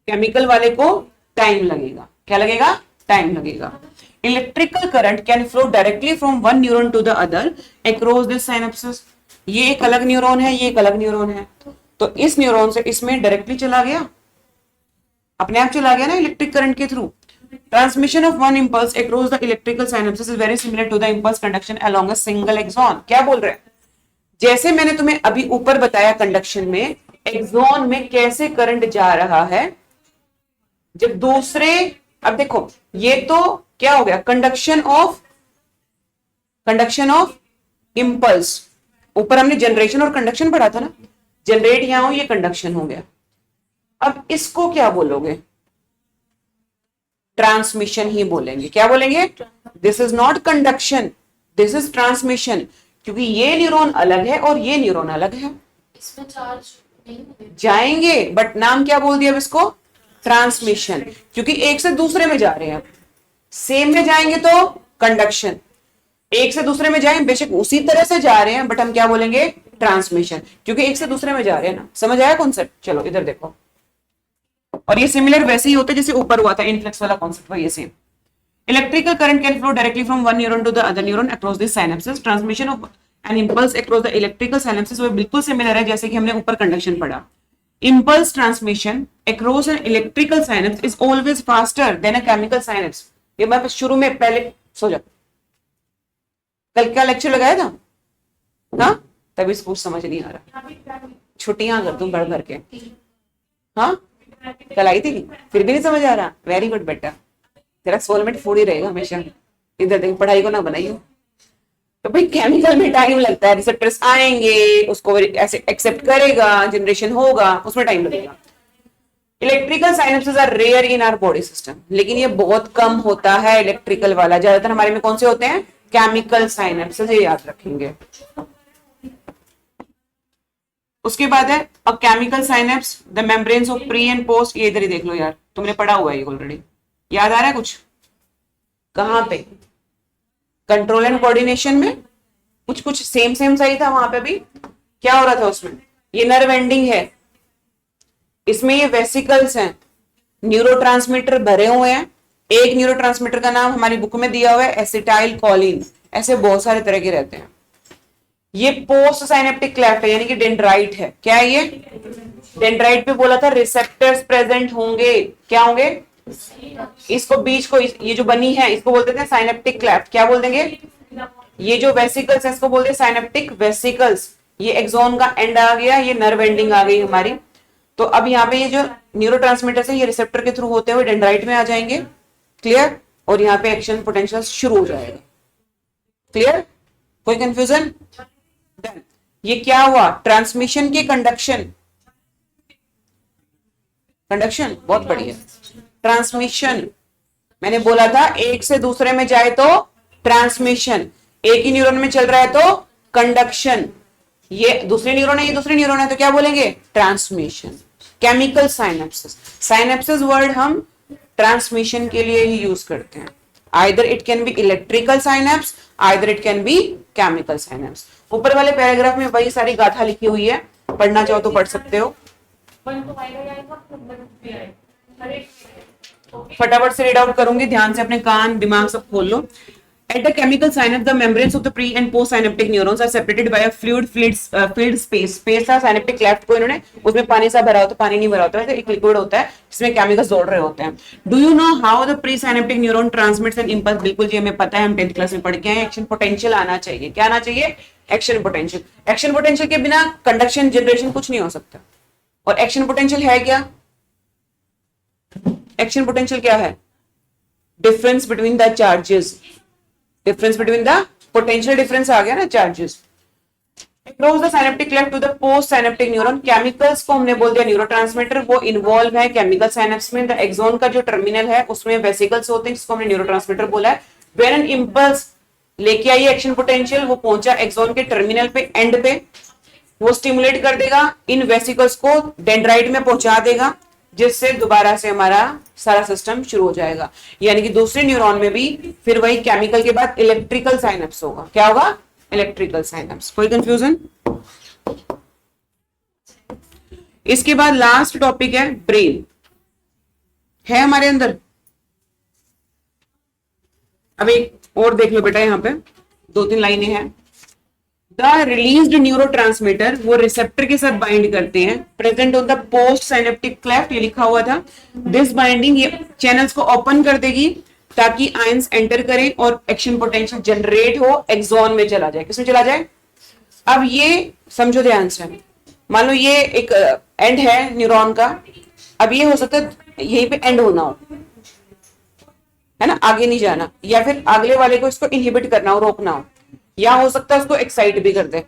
केमिकल वाले को टाइम लगेगा। क्या लगेगा, टाइम लगेगा। Electrical current can flow directly from one neuron to the other across this synapses. ये एक अलग न्यूरॉन है, ये एक अलग न्यूरॉन है, तो इस न्यूरॉन से इसमें डायरेक्टली चला गया, अपने आप चला गया ना इलेक्ट्रिक करंट के through. Transmission of one impulse across the electrical synapses is very similar to the impulse conduction along a single axon. क्या बोल रहे हैं, जैसे मैंने तुम्हें अभी ऊपर बताया कंडक्शन में, एक्सॉन में कैसे करंट जा रहा है, जब दूसरे, अब देखो ये तो क्या हो गया, कंडक्शन ऑफ इंपल्स। ऊपर हमने जनरेशन और कंडक्शन पढ़ा था ना, जनरेट यहां हो, ये कंडक्शन हो गया। अब इसको क्या बोलोगे, ट्रांसमिशन ही बोलेंगे। क्या बोलेंगे, this is not conduction, this is transmission, क्योंकि ये न्यूरॉन अलग है और ये न्यूरॉन अलग है, इसमें चार्ज नहीं होगा। जाएंगे, बट नाम क्या बोल दिया अब इसको, ट्रांसमिशन, क्योंकि एक से दूसरे में जा रहे हैं। सेम में जाएंगे तो कंडक्शन, एक से दूसरे में जाएं, बेशक उसी तरह से जा रहे हैं, बट हम क्या बोलेंगे, ट्रांसमिशन, क्योंकि एक से दूसरे में जा रहे हैं ना। समझ आया कॉन्सेप्ट, चलो इधर देखो। और ये सिमिलर वैसे ही होता है जैसे ऊपर हुआ था इनफ्लक्स वाला कॉन्सेप्ट, वही same. Electrical current can flow directly from one neuron to the other neuron across this synapses. Transmission of an impulse across the electrical synapses वो बिल्कुल सिमिलर है जैसे कि हमने ऊपर कंडक्शन पढ़ा। Impulse transmission across an electrical synapse is always faster than a chemical synapse. ये मैं शुरू में पहले सो जा, कल क्या लेक्चर लगाया था ना, तभी कुछ समझ नहीं आ रहा, छुट्टियां कर दूं बढ़ भर के। हाँ, कल आई थी, फिर भी नहीं समझ आ रहा। वेरी गुड बेटा, तेरा सोलमेंट फूड ही रहेगा हमेशा। इधर देख, पढ़ाई को ना बनाइयो। तो भाई केमिकल में टाइम लगता है, रिसेप्टर्स आएंगे, उसको ऐसे एक्सेप्ट करेगा, जनरेशन होगा, उसमें टाइम लगेगा। Electrical synapses are rare in our body system, लेकिन ये बहुत कम होता है इलेक्ट्रिकल वाला, ज्यादातर हमारे में कौन से होते हैं? केमिकल साइनेप्सेस, ये याद रखेंगे। उसके बाद है a chemical synapse the membranes of pre and post, ये इधर ही देख लो यार, तुमने पढ़ा हुआ है ये ऑलरेडी, याद आ रहा है कुछ? कहां पे? कंट्रोल एंड कोऑर्डिनेशन में कुछ कुछ सेम सेम सही था, वहां पे भी क्या हो रहा था उसमें? ये नर्व एंडिंग है, इसमें ये वेसिकल्स हैं, न्यूरोट्रांसमीटर भरे हुए हैं। एक न्यूरोट्रांसमीटर का नाम हमारी बुक में दिया हुआ है एसिटाइल कोलिन, ऐसे बहुत सारे तरह के रहते हैं। ये पोस्ट साइनेप्टिक क्लेफ्ट है, यानी कि डेंड्राइट है। क्या है ये? डेंड्राइट पे बोला था रिसेप्टर्स प्रेजेंट होंगे, क्या होंगे? इसको बीच को, ये जो बनी है इसको बोलते थे साइनेप्टिक क्लेफ्ट, क्या बोल देंगे? ये जो वेसिकल्स है इसको बोलते हैं साइनेप्टिक वेसिकल्स। ये एक्सोन का एंड आ गया, ये नर्व एंडिंग आ गई हमारी। तो अब यहाँ पे ये जो न्यूरोट्रांसमीटर्स है ये रिसेप्टर के थ्रू होते हुए डेंड्राइट में आ जाएंगे, क्लियर? और यहाँ पे एक्शन पोटेंशियल शुरू हो जाएगा, क्लियर? कोई कंफ्यूजन? ये क्या हुआ? ट्रांसमिशन की कंडक्शन, कंडक्शन बहुत बढ़िया। ट्रांसमिशन मैंने बोला था एक से दूसरे में जाए तो ट्रांसमिशन, एक ही न्यूरॉन में चल रहा है तो कंडक्शन, ये दूसरे न्यूरॉन है ये दूसरे न्यूरॉन है तो क्या बोलेंगे? ट्रांसमिशन। केमिकल साइनेप्सेस, साइनेप्सेस वर्ड हम ट्रांसमिशन के लिए ही यूज करते हैं। Either it can be electrical synapse, either it can be chemical synapse. ऊपर वाले पैराग्राफ में वही सारी गाथा लिखी हुई है, पढ़ना चाहो तो पढ़ सकते हो। फटाफट से रीड आउट करूंगी, ध्यान से अपने कान दिमाग सब खोल लो। At the chemical synapse, the membranes of the pre and post synaptic neurons are separated by a fluid space. Space था synaptic cleft को इन्होंने, उसमें पानी सा भरा होता है, पानी नहीं भरा होता है, एक लिक्विड होता है जिसमें केमिकल्स जोड़ रहे होते हैं। Do you know how the pre synaptic neuron transmits an impulse? बिल्कुल जी हमें पता है, हम 10th क्लास में पढ़ के आए। एक्शन पोटेंशियल आना चाहिए, क्या आना चाहिए? Action potential. एक्शन पोटेंशियल के बिना कंडक्शन जनरेशन कुछ नहीं हो सकता। और एक्शन पोटेंशियल है क्या? एक्शन पोटेंशियल क्या है? Difference between the charges, difference between the potential difference आ गया ना charges. Across the synaptic cleft to the post synaptic neuron, chemicals को हमने बोल दिया न्यूरोट्रांसमीटर, वो इन्वॉल्व है केमिकल साइनेप्स में। द एक्सोन का जो टर्मिनल है उसमें वेसिकल्स होते हैं जिसको हमने न्यूरोट्रांसमीटर बोला है। व्हेन एन इंपल्स लेके आई एक्शन पोटेंशियल, वो पहुंचा एक्सोन के टर्मिनल पे, एंड पे, वो स्टिमुलेट कर देगा इन वेसिकल्स को, डेंड्राइट में पहुंचा देगा, जिससे दोबारा से हमारा सारा सिस्टम शुरू हो जाएगा। यानी कि दूसरे न्यूरॉन में भी फिर वही केमिकल के बाद इलेक्ट्रिकल साइनेप्स होगा। क्या होगा? Electrical synapse. कोई कंफ्यूजन? इसके बाद लास्ट टॉपिक है ब्रेन, है हमारे अंदर। अब एक और देख लो बेटा, यहां पे 2-3 लाइनें हैं। द रिलीज्ड न्यूरोट्रांसमीटर, वो रिसेप्टर के साथ बाइंड करते हैं, present on the post synaptic cleft, ये लिखा हुआ था। दिस बाइंडिंग ये चैनल्स को ओपन कर देगी ताकि आयंस एंटर करें और एक्शन पोटेंशियल जनरेट हो, एक्सोन में चला जाए। किसमें चला जाए? अब ये समझो ध्यान से, मान लो ये एक एंड है न्यूरॉन का, अब ये हो सकता है यहीं पे एंड होना हो, है ना, आगे नहीं जाना, या फिर अगले वाले को इसको इनहिबिट करना हो, रोकना हो, या हो सकता है उसको एक्साइट भी कर दे।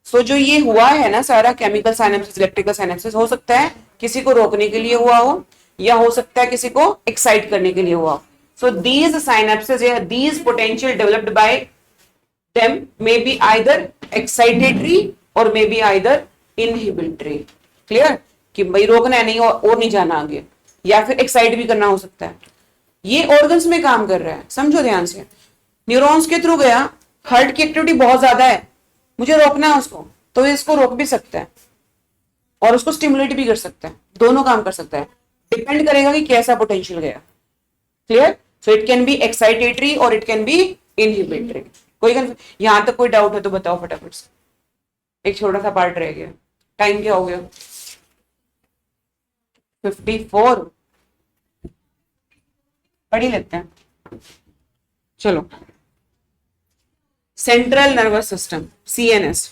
सो जो ये हुआ है ना सारा केमिकल साइनेप्सिस, इलेक्ट्रिकल साइनेप्सिस, हो सकता है किसी को रोकने के लिए हुआ हो, या हो सकता है किसी को एक्साइट करने के लिए हुआ हो। सो दीज साइनेप्सिस या these potential developed by them may be either excitatory और may be either inhibitory. Clear? कि भाई रोकना है नहीं और नहीं जाना आगे, या फिर एक्साइट भी करना हो सकता है। ये ऑर्गन्स में काम कर रहा है, समझो ध्यान से। न्यूरॉन्स के थ्रू गया, हार्ट की एक्टिविटी बहुत ज्यादा है, मुझे रोकना है उसको, तो इसको रोक भी सकता है और उसको स्टिमुलेट भी कर सकता है, दोनों काम कर सकता है। डिपेंड करेगा कि कैसा पोटेंशियल गया। Clear? So it can be excitatory और इट कैन बी इनहिबिटरी। कोई यहां तक कोई डाउट है तो बताओ फटाफट से, एक छोटा सा पार्ट रह गया। टाइम क्या हो गया? 54। पढ़ ही लेते हैं, चलो। Central nervous system, CNS.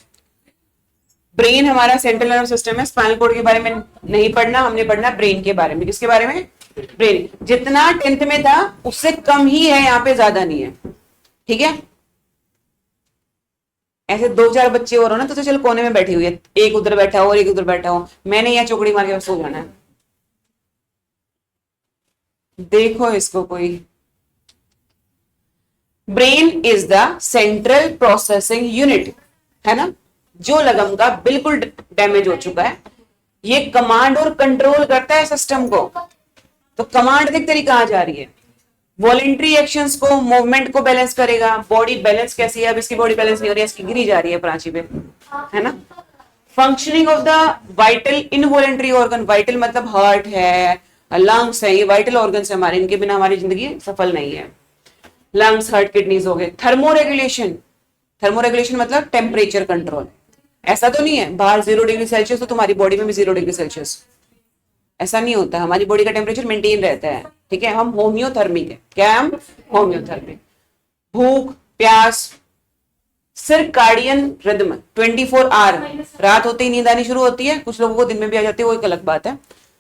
Brain हमारा सेंट्रल नर्वस सिस्टम है। स्पाइनल कॉर्ड के बारे में नहीं पढ़ना, हमने पढ़ना ब्रेन के बारे में। किसके बारे में? ब्रेन। जितना 10th में था उससे कम ही है, यहाँ पे ज्यादा नहीं है, ठीक है? ऐसे 2-4 बच्चे और हो ना तो चलो कोने में बैठी हुई है, एक उधर बैठा हो और एक उधर बैठा हो, मैंने यहाँ चौकड़ी मार के बस सो जाना है। देखो इसको कोई, brain is the central processing unit, है ना, जो लगम का बिल्कुल डैमेज हो चुका है। ये कमांड और कंट्रोल करता है सिस्टम को। तो कमांड देख तेरी कहां जा रही है, वॉलेंट्री एक्शंस को, मूवमेंट को बैलेंस करेगा। बॉडी बैलेंस कैसी है, अब इसकी बॉडी बैलेंस नहीं हो रही है, इसकी गिरी जा रही है प्राची पे, है ना। Functioning of the vital involuntary organ, vital मतलब हार्ट है, लंग्स है, ये वाइटल ऑर्गन है हमारे, इनके बिना हमारी जिंदगी सफल नहीं है। लंग्स, हार्ट, किडनीज हो गए। थर्मोरेगुलेशन, थर्मोरेगुलेशन मतलब टेम्परेचर कंट्रोल। ऐसा तो नहीं है बाहर 0 डिग्री सेल्सियस तो तुम्हारी बॉडी में भी 0 डिग्री सेल्सियस, ऐसा नहीं होता। हमारी बॉडी का टेम्परेचर मेंटेन रहता है, ठीक है। हम होम्योथर्मिक है, क्या है हम, होम्योथर्मिक। भूख, प्यास, सर्काडियन रिदम 24 आवर, रात होते ही नींद आनी शुरू होती है, कुछ लोगों को दिन में भी आ जाती है, वो एक अलग बात है।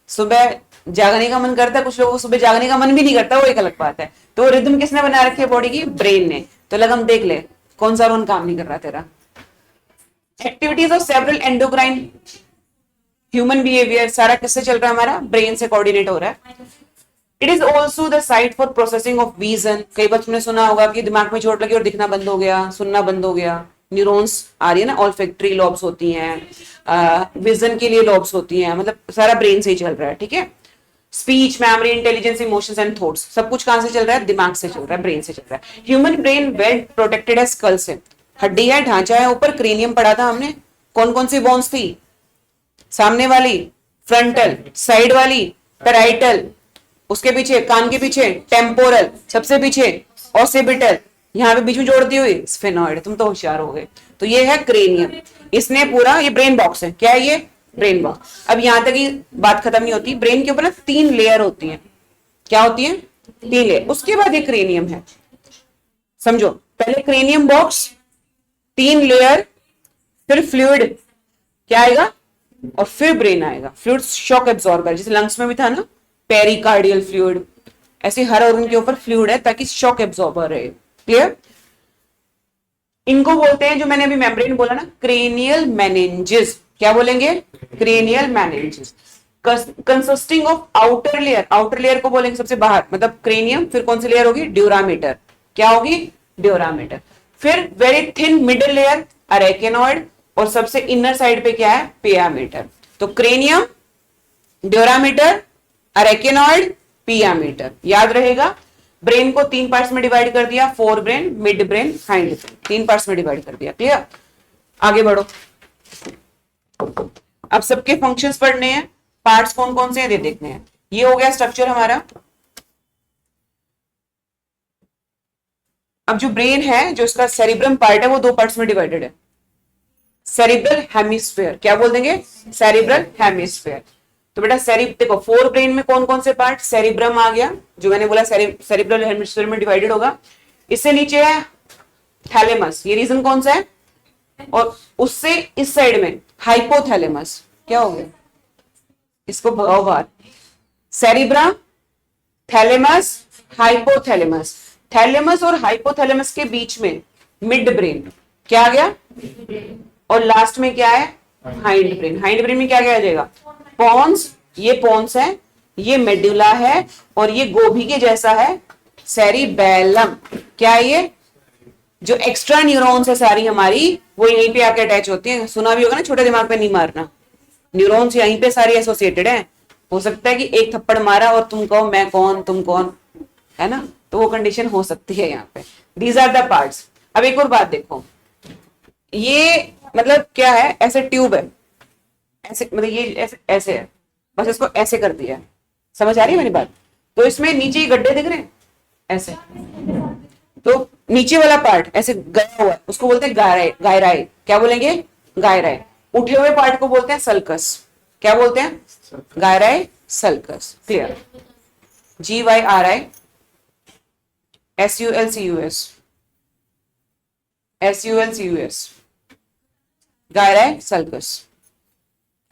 सुबह जागने का मन करता है, कुछ लोगों को सुबह जागने का मन भी नहीं करता, वो एक अलग बात है। तो रिदम किसने बना रखी है बॉडी की, ब्रेन ने। तो लगम देख ले कौन सा रोन काम नहीं कर रहा तेरा। Activities of several endocrine human behaviour सारा किससे चल रहा है, हमारा ब्रेन से कोऑर्डिनेट हो रहा है। It is also the site for processing of vision. कई बार तुमने सुना होगा कि दिमाग में चोट लगी और दिखना बंद हो गया, सुनना बंद हो गया, न्यूरॉन्स आ रही है ना, ऑल्फैक्टरी लॉब्स होती हैं, विजन के लिए लॉब्स होती हैं, मतलब सारा ब्रेन से ही चल रहा है, ठीक है। Speech, memory, intelligence, emotions and thoughts सब कुछ कहां से चल रहा है, दिमाग से चल रहा है, ब्रेन से चल रहा है। ह्यूमन ब्रेन वेल प्रोटेक्टेड है स्कल से, हड्डी है, ढांचा है, ऊपर क्रेनियम पढ़ा था हमने। कौन कौन सी बोन्स थी, सामने वाली फ्रंटल, साइड वाली पैराइटल, उसके पीछे कान के पीछे टेम्पोरल, सबसे पीछे ऑसिपिटल, यहाँ पे बीच में जोड़ती हुई स्फेनॉइड। तुम तो होशियार हो गए। तो ये है क्रेनियम, इसने पूरा, ये ब्रेन बॉक्स है, क्या है ये, ब्रेन बॉक्स। अब यहां तक ही बात खत्म नहीं होती, ब्रेन के ऊपर ना 3 लेयर होती हैं। क्या होती है, 3 लेयर। उसके बाद ये क्रेनियम है, समझो। पहले क्रेनियम बॉक्स, 3 लेयर, फिर फ्लूइड, क्या आएगा, और फिर ब्रेन आएगा। फ्लूइड शॉक एब्जॉर्बर, जैसे लंग्स में भी था ना पेरिकार्डियल फ्लूइड, ऐसे हर ऑर्गन के ऊपर फ्लूइड है ताकि शॉक एब्जॉर्बर रहे। क्लियर। इनको बोलते हैं, जो मैंने अभी मेम्ब्रेन बोला ना, क्रेनियल मेनिंजेस। क्या बोलेंगे, cranial meninges, consisting of outer layer. Outer layer को बोलेंगे सबसे बाहर, मतलब क्रेनियम, फिर कौन सी लेयर होगी, ड्यूरामीटर। क्या होगी, ड्यूरामीटर। फिर वेरी थिन मिडल लेयर अरेकेनॉइड, और सबसे इनर साइड पे क्या है, पियामीटर। तो क्रेनियम, ड्यूरामीटर, अरेकेनॉइड, पियामीटर, याद रहेगा। ब्रेन को 3 पार्ट्स में डिवाइड कर दिया, fore brain, mid brain, hind brain, 3 parts में डिवाइड कर दिया। क्लियर। आगे बढ़ो, अब सबके फंक्शंस पढ़ने हैं, पार्ट्स कौन कौन से हैं ये देखने हैं। ये हो गया स्ट्रक्चर हमारा। अब जो ब्रेन है, जो इसका सेरिब्रम पार्ट है, वो 2 पार्ट्स में डिवाइडेड है। सेरिब्रल हेमिस्फीयर, क्या बोल देंगे, सेरिब्रल हेमिस्फीयर। तो बेटा देखो 4 ब्रेन में कौन कौन से पार्ट, सेरिब्रम आ गया, जो मैंने बोला सेरिब्रल हेमिस्फीयर में डिवाइडेड होगा। इससे नीचे है थैलेमस, ये रीजन कौन सा है, और उससे इस साइड में हाइपोथैलेमस। क्या हो गया, इसको भगाओ बाहर। Cerebrum, thalamus, hypothalamus. थैलेमस और हाइपोथैलेमस के बीच में मिड ब्रेन, क्या आ गया, और लास्ट में क्या है, हाइंड ब्रेन। हाइंड ब्रेन में क्या क्या आ जाएगा, पॉन्स, ये पॉन्स है, ये मेडुला है, और ये गोभी के जैसा है सेरिबेलम। क्या है ये, जो एक्स्ट्रा न्यूरॉन्स है सारी हमारी, वो यहीं पे आके अटैच होती हैं। सुना भी होगा ना, छोटे दिमाग पे नहीं मारना, न्यूरॉन्स यहीं पे सारी एसोसिएटेड है। हो सकता है कि एक थप्पड़ मारा और तुम कहो मैं कौन तुम कौन, है ना, तो वो कंडीशन हो सकती है यहाँ पे। These are the parts. अब एक और बात देखो, ये मतलब क्या है, ऐसे ट्यूब है, ऐसे मतलब ये ऐसे ऐसे है, बस इसको ऐसे कर दिया, समझ आ रही है मेरी बात। तो इसमें नीचे ये गड्ढे दिख रहे हैं ऐसे, तो नीचे वाला पार्ट ऐसे गया हुआ है, उसको बोलते हैं गायराई। गायराई क्या बोलेंगे, गायराई। उठे हुए पार्ट को बोलते हैं सल्कस। क्या बोलते हैं, gyri, sulcus. Clear. GYRI SULCUS gyri, sulcus.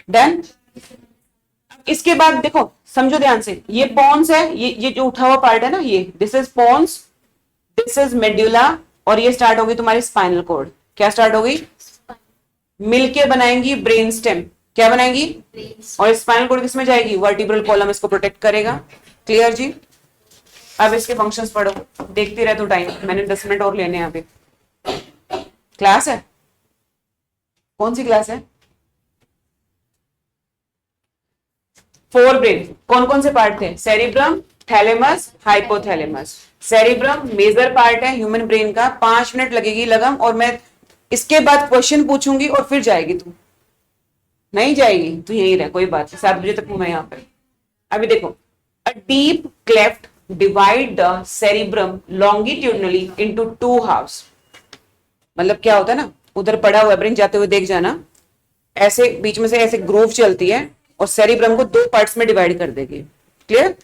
Done. इसके बाद देखो, समझो ध्यान से, ये पॉन्स है, ये जो उठा हुआ पार्ट है ना, ये this is pons, this is medulla, और ये स्टार्ट होगी तुम्हारी स्पाइनल कॉर्ड। क्या स्टार्ट हो गई, मिलके बनाएंगी ब्रेन स्टेम, क्या बनाएंगी, Brains. और स्पाइनल कॉर्ड किसमें जाएगी, वर्टिब्रल कॉलम इसको प्रोटेक्ट करेगा। क्लियर जी। अब इसके फंक्शंस पढ़ो, देखती रह तू टाइम, मैंने 10 मिनट और लेने हैं अभी। क्लास है, कौन सी क्लास है, 4 ब्रेन, कौन कौन से पार्ट थे, cerebrum, thalamus, hypothalamus. Cerebrum major part है ह्यूमन ब्रेन का, 5 मिनट लगेगी लगम, और मैं इसके बाद क्वेश्चन पूछूंगी और फिर जाएगी तू, नहीं जाएगी तू यहीं रह, कोई बात नहीं, 7 बजे तक हूं मैं यहाँ पे। अभी देखो, a deep cleft divide the cerebrum longitudinally into 2 halves. मतलब क्या होता है ना, उधर पड़ा हुआ ब्रेन, जाते हुए देख जाना, ऐसे बीच में से ऐसे ग्रूव चलती है और सेरिब्रम को 2 पार्ट्स में डिवाइड कर देगी। क्लियर,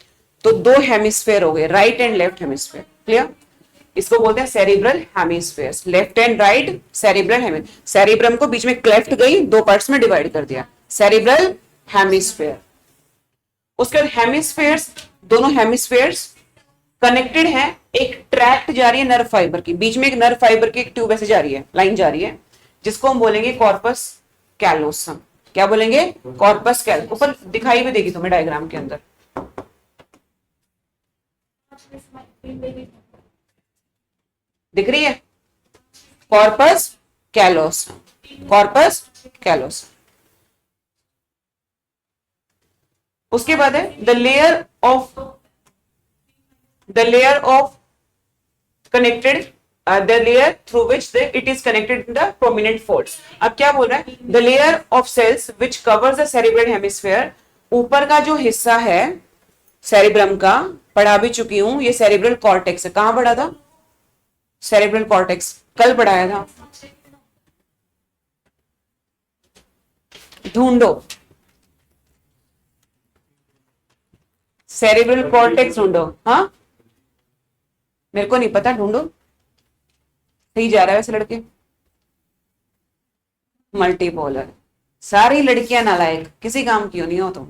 तो 2 हेमिस्फेयर हो गए, right and left hemisphere. Clear, इसको बोलते हैं cerebral hemispheres, left and right cerebral hemisphere. Cerebrum को बीच में क्लेफ्ट गई, 2 पार्ट्स में डिवाइड कर दिया, सेरिब्रल हेमिस्फेयर। उसके बाद हेमिस्फेयर्स, दोनों हेमिस्फेयर्स कनेक्टेड है, एक ट्रैक्ट जा रही है नर्व फाइबर की, बीच में एक नर्व फाइबर की एक ट्यूब ऐसे जा रही है, लाइन जा रही है, जिसको हम बोलेंगे कॉर्पस कैलोसम। क्या बोलेंगे, कॉर्पस कैलोसम। ऊपर दिखाई भी देगी तुम्हें डायग्राम के अंदर, दिख रही है, कॉर्पस कैलोसम, कॉर्पस कैलोसम। उसके बाद है the layer of connected the layer through which it is connected in the prominent folds। अब क्या बोल रहा है, the layer of cells which covers the cerebral hemisphere, ऊपर का जो हिस्सा है सेरिब्रम का, पढ़ा भी चुकी हूं, ये सेरिब्रल कॉर्टेक्स है। कहां पढ़ा था, सेरिब्रल कॉर्टेक्स कल पढ़ाया था, ढूंढो सेरिब्रल कॉर्टेक्स, ढूंढो। हाँ, मेरे को नहीं पता, ढूंढो, सही जा रहा है वैसे लड़के। मल्टीपोलर, सारी लड़कियां नालायक, किसी काम की नहीं हो तुम।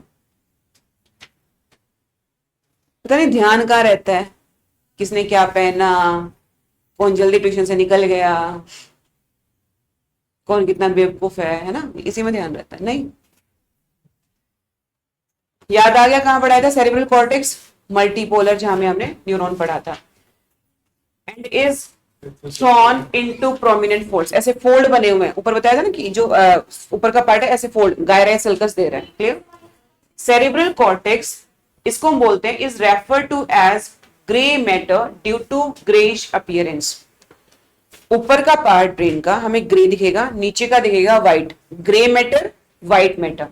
पता नहीं ध्यान कहाँ रहता है, किसने क्या पहना, कौन जल्दी ट्यूशन से निकल गया, कौन कितना बेवकूफ है ना, इसी में ध्यान रहता है। नहीं याद आ गया, कहां पढ़ाया था, सेरिब्रल कॉर्टेक्स, मल्टीपोलर, जहां में हमने न्यूरॉन पढ़ा था। And is shown into prominent folds, ऐसे फोल्ड बने हुए हैं, ऊपर बताया था ना कि जो ऊपर का पार्ट है ऐसे फोल्ड, गायरा सल्कस दे रहा है। क्लियर, सेरिब्रल कॉर्टेक्स, इसको हम बोलते हैं, is refer to as grey matter due to greyish appearance. ऊपर का पार्ट ब्रेन का हमें ग्रे दिखेगा, नीचे का दिखेगा white, grey matter, white matter.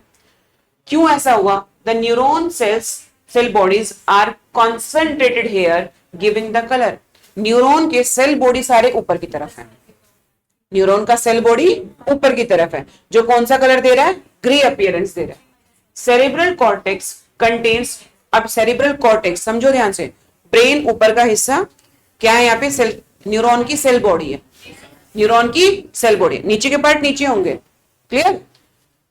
क्यों ऐसा हुआ, the neuron cell bodies are concentrated here giving the colour. Neuron के सेल बॉडी सारे ऊपर की तरफ है, न्यूरॉन का सेल बॉडी ऊपर की तरफ है, जो कौन सा कलर दे रहा है, ग्रे अपीयरेंस दे रहा है। सेरिब्रल कॉर्टेक्स कंटेन्स, अब सेरिब्रल कॉर्टेक्स समझो ध्यान से, ब्रेन ऊपर का हिस्सा, क्या है यहाँ पे, सेल, न्यूरॉन की सेल बॉडी है, न्यूरॉन की सेल बॉडी, नीचे के पार्ट नीचे होंगे। क्लियर,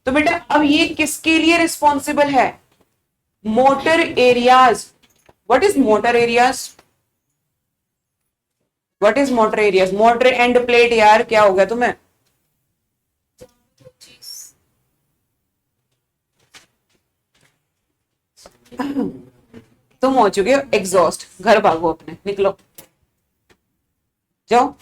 तो बेटा अब ये किसके लिए रिस्पॉन्सिबल है, motor areas. What is motor areas, what is motor areas, motor end plate, यार क्या हो गया तुम्हें, तुम हो चुके हो एग्जॉस्ट, घर भागो अपने, निकलो जाओ।